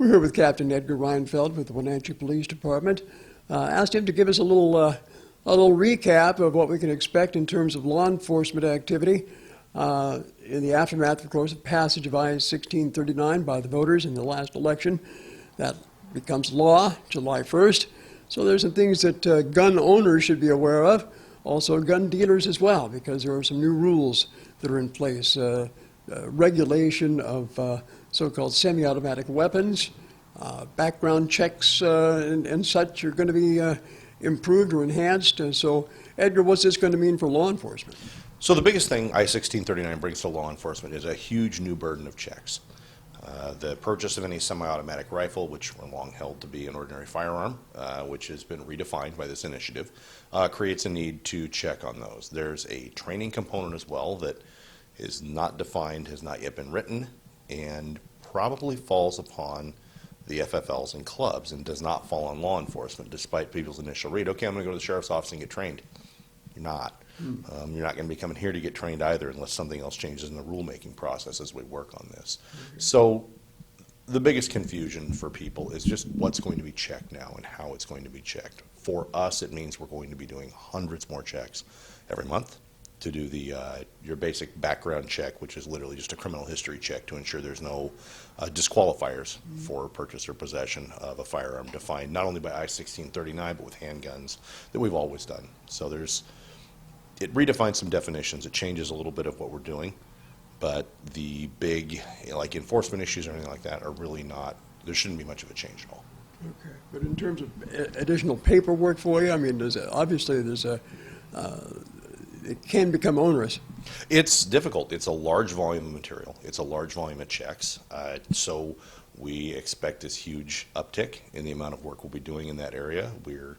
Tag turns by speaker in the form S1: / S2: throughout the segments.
S1: We're here with Captain Edgar Reinfeld with the Wenatchee Police Department. Asked him to give us a little recap of what we can expect in terms of law enforcement activity in the aftermath, of course, of passage of I-1639 by the voters in the last election. That becomes law July 1st. So there's some things that gun owners should be aware of, also gun dealers as well, because there are some new rules that are in place. Regulation of so-called semi-automatic weapons, background checks and such are going to be improved or enhanced. So, Edgar, what's this going to mean for law enforcement?
S2: So the biggest thing I-1639 brings to law enforcement is a huge new burden of checks. The purchase of any semi-automatic rifle, which were long held to be an ordinary firearm, which has been redefined by this initiative, creates a need to check on those. There's a training component as well that is not defined, has not yet been written, and probably falls upon the FFLs and clubs and does not fall on law enforcement, despite people's initial read, okay, I'm going to go to the sheriff's office and get trained. You're not. You're not going to be coming here to get trained either unless something else changes in the rulemaking process as we work on this. So the biggest confusion for people is just what's going to be checked now and how it's going to be checked. For us, it means we're going to be doing hundreds more checks every month to do the your basic background check, which is literally just a criminal history check to ensure there's no disqualifiers for purchase or possession of a firearm defined not only by I-1639 but with handguns that we've always done. So it redefines some definitions. It changes a little bit of what we're doing, but the big like enforcement issues or anything like that are really not, there shouldn't be much of a change at all.
S1: Okay, but in terms of additional paperwork for you, I mean, it can become onerous.
S2: It's difficult. It's a large volume of material. It's a large volume of checks. So we expect this huge uptick in the amount of work we'll be doing in that area. We're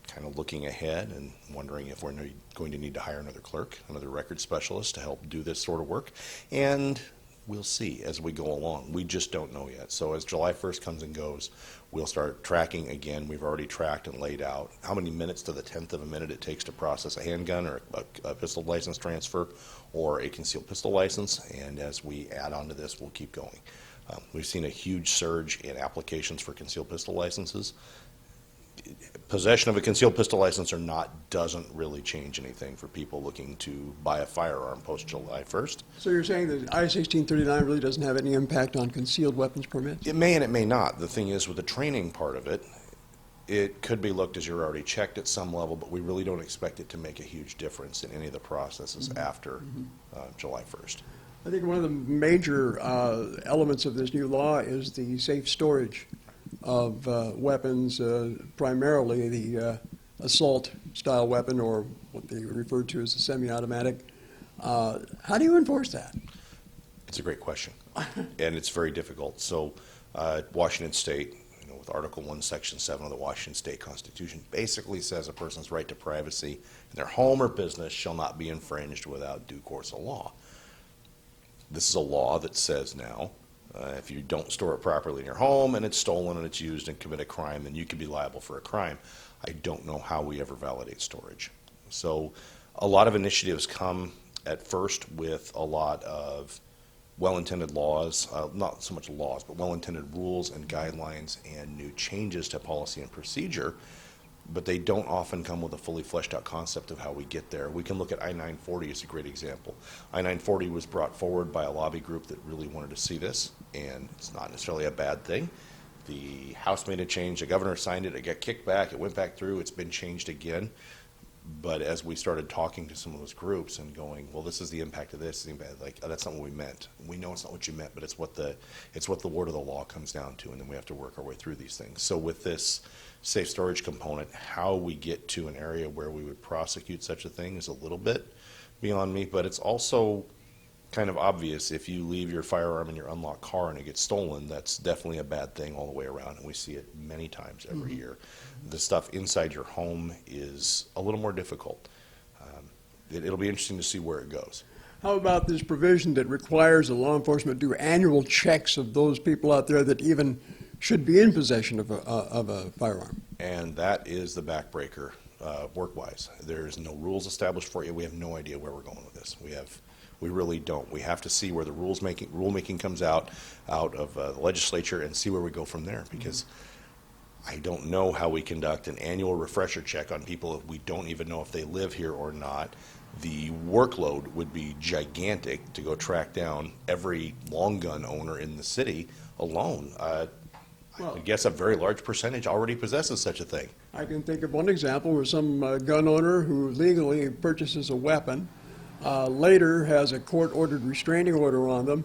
S2: kind of looking ahead and wondering if we're going to need to hire another clerk, another record specialist to help do this sort of work. And we'll see as we go along. We just don't know yet. So as July 1st comes and goes, we'll start tracking again. We've already tracked and laid out how many minutes to the 10th of a minute it takes to process a handgun or a pistol license transfer or a concealed pistol license. And as we add on to this, we'll keep going. We've seen a huge surge in applications for concealed pistol licenses. Possession of a concealed pistol license or not doesn't really change anything for people looking to buy a firearm post July 1st.
S1: So you're saying that I-1639 really doesn't have any impact on concealed weapons permits?
S2: It may and it may not. The thing is, with the training part of it, it could be looked as you're already checked at some level, but we really don't expect it to make a huge difference in any of the processes after July 1st.
S1: I think one of the major elements of this new law is the safe storage of weapons, primarily the assault-style weapon, or what they refer to as a semi-automatic. How do you enforce that?
S2: It's a great question, and it's very difficult. So Washington State, with Article 1, Section 7 of the Washington State Constitution, basically says a person's right to privacy in their home or business shall not be infringed without due course of law. This is a law that says now, if you don't store it properly in your home and it's stolen and it's used and commit a crime, then you could be liable for a crime. I don't know how we ever validate storage. So a lot of initiatives come at first with a lot of well-intended laws, not so much laws, but well-intended rules and guidelines and new changes to policy and procedure, but they don't often come with a fully fleshed out concept of how we get there. We can look at I-940 as a great example. I-940 was brought forward by a lobby group that really wanted to see this, and it's not necessarily a bad thing. The House made a change, the governor signed it, it got kicked back, it went back through, it's been changed again. But as we started talking to some of those groups and going, well, this is the impact of this, like, oh, that's not what we meant. We know it's not what you meant, but it's what the word of the law comes down to, and then we have to work our way through these things. So with this safe storage component, how we get to an area where we would prosecute such a thing is a little bit beyond me, but it's also kind of obvious. If you leave your firearm in your unlocked car and it gets stolen, that's definitely a bad thing all the way around, and we see it many times every year. The stuff inside your home is a little more difficult. It'll be interesting to see where it goes.
S1: How about this provision that requires the law enforcement to do annual checks of those people out there that even should be in possession of a firearm?
S2: And that is the backbreaker work-wise. There's no rules established for it. We have no idea where we're going with this. We We really don't. We have to see where the rulemaking comes out of the legislature and see where we go from there, because I don't know how we conduct an annual refresher check on people if we don't even know if they live here or not. The workload would be gigantic to go track down every long gun owner in the city alone.
S1: Well,
S2: I guess a very large percentage already possesses such a thing.
S1: I can think of one example where some gun owner who legally purchases a weapon later has a court-ordered restraining order on them,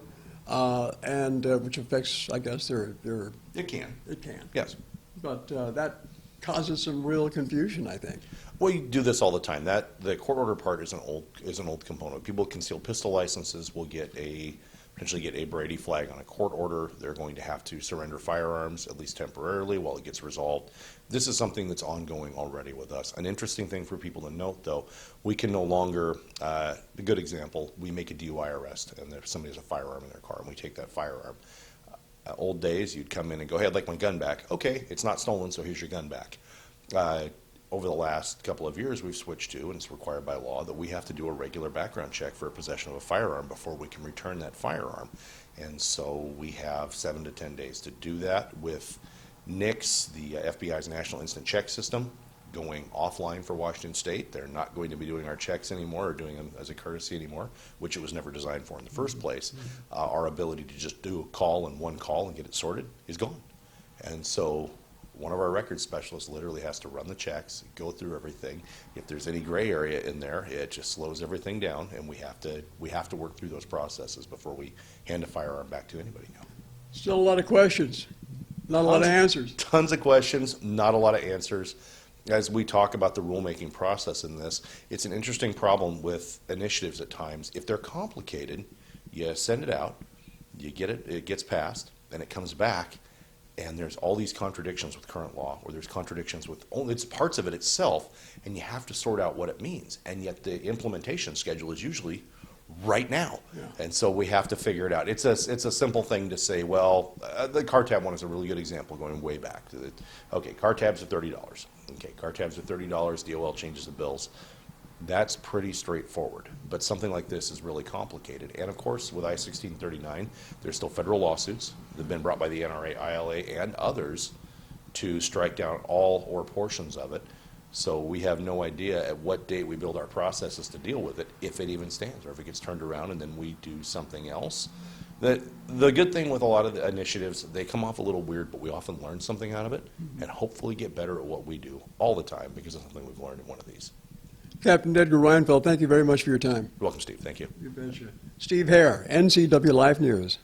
S1: and which affects, I guess, their.
S2: It can.
S1: It can.
S2: Yes.
S1: But that causes some real confusion, I think.
S2: We do this all the time. The court order part is an old component. People with concealed pistol licenses will potentially get a Brady flag on a court order. They're going to have to surrender firearms, at least temporarily, while it gets resolved. This is something that's ongoing already with us. An interesting thing for people to note, though, we can no longer, a good example, we make a DUI arrest, and if somebody has a firearm in their car, and we take that firearm. Old days, you'd come in and go, hey, I'd like my gun back. Okay, it's not stolen, so here's your gun back. Over the last couple of years, we've switched to, and it's required by law, that we have to do a regular background check for possession of a firearm before we can return that firearm. And so we have 7 to 10 days to do that with NICS, the FBI's National Instant Check System, going offline for Washington State. They're not going to be doing our checks anymore or doing them as a courtesy anymore, which it was never designed for in the first place. Our ability to just do a call and one call and get it sorted is gone. And so one of our records specialists literally has to run the checks, go through everything. If there's any gray area in there, it just slows everything down, and we have to work through those processes before we hand a firearm back to anybody now.
S1: Still a lot of questions, not a lot of answers.
S2: Tons of questions, not a lot of answers. As we talk about the rulemaking process in this, it's an interesting problem with initiatives at times. If they're complicated, you send it out, you get it, it gets passed, and it comes back, and there's all these contradictions with current law, or there's contradictions with only it's parts of it itself, and you have to sort out what it means. And yet the implementation schedule is usually right now.
S1: Yeah.
S2: And so we have to figure it out. It's a simple thing to say, well, the car tab one is a really good example going way back. Okay, car tabs are $30. Okay, car tabs are $30, DOL changes the bills. That's pretty straightforward. But something like this is really complicated. And of course, with I-1639, there's still federal lawsuits that have been brought by the NRA, ILA, and others to strike down all or portions of it. So we have no idea at what date we build our processes to deal with it, if it even stands, or if it gets turned around and then we do something else. The good thing with a lot of the initiatives, they come off a little weird, but we often learn something out of it and hopefully get better at what we do all the time because of something we've learned in one of these.
S1: Captain Edgar Reinfeld, thank you very much for your time.
S2: You're welcome, Steve. Thank you.
S1: You betcha. Steve Hare, NCW Life News.